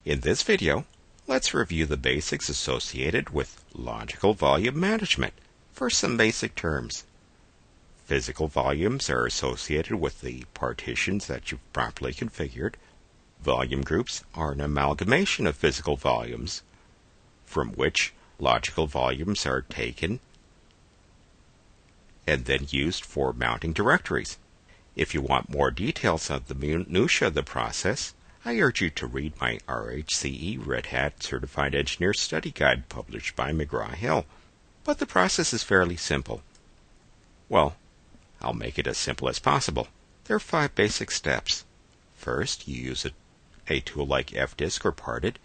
In this video, let's review the basics associated with logical volume management. For some basic terms, physical volumes are associated with the partitions that you've properly configured. Volume groups are an amalgamation of physical volumes from which logical volumes are taken and then used for mounting directories. If you want more details on the minutiae of the process, I urge you to read my RHCE Red Hat Certified Engineer Study Guide published by McGraw-Hill. But the process is fairly simple. Well, I'll make it as simple as possible. There are 5 basic steps. First, you use a tool like fdisk or parted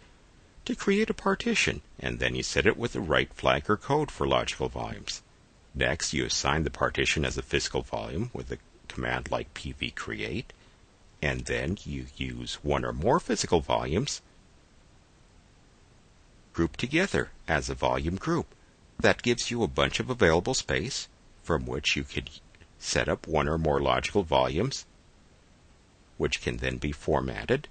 to create a partition, and then you set it with the right flag or code for logical volumes. Next, you assign the partition as a physical volume with a command like pvcreate, and then you use one or more physical volumes grouped together as a volume group. That gives you a bunch of available space from which you could set up one or more logical volumes, which can then be formatted,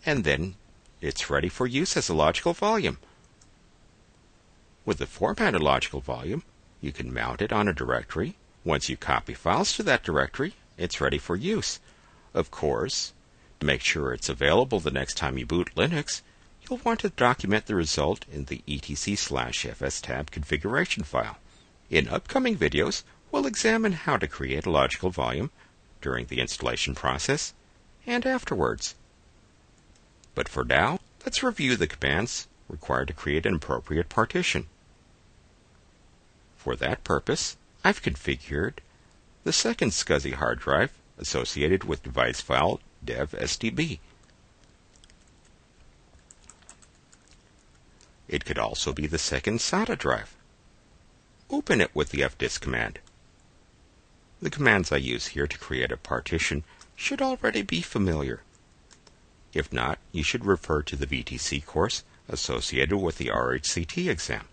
and then it's ready for use as a logical volume. With the formatted logical volume, you can mount it on a directory. Once you copy files to that directory, it's ready for use. Of course, to make sure it's available the next time you boot Linux, you'll want to document the result in the etc/fstab configuration file. In upcoming videos, we'll examine how to create a logical volume during the installation process and afterwards. But for now, let's review the commands required to create an appropriate partition. For that purpose, I've configured the second SCSI hard drive associated with device file dev.sdb. It could also be the second SATA drive. Open it with the fdisk command. The commands I use here to create a partition should already be familiar. If not, you should refer to the VTC course associated with the RHCT exam.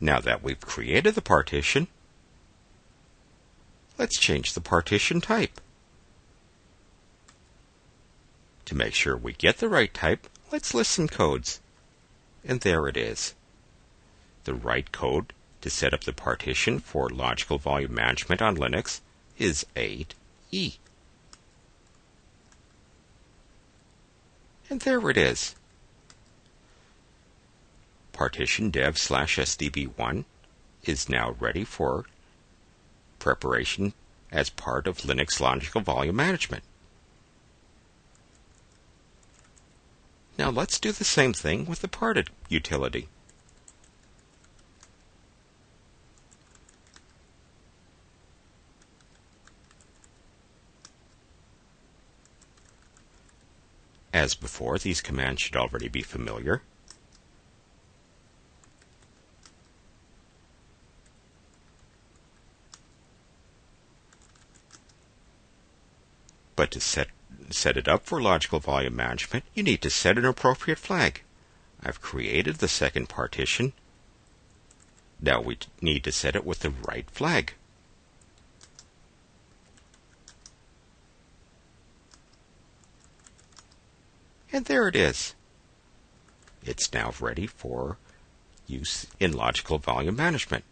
Now that we've created the partition, let's change the partition type. To make sure we get the right type, let's list some codes. And there it is. The right code to set up the partition for logical volume management on Linux is 8E. And there it is. Partition dev/sdb1 is now ready for preparation as part of Linux logical volume management. Now let's do the same thing with the parted utility. As before, these commands should already be familiar. But to set it up for logical volume management, you need to set an appropriate flag. I've created the second partition. Now we need to set it with the right flag. And there it is. It's now ready for use in logical volume management.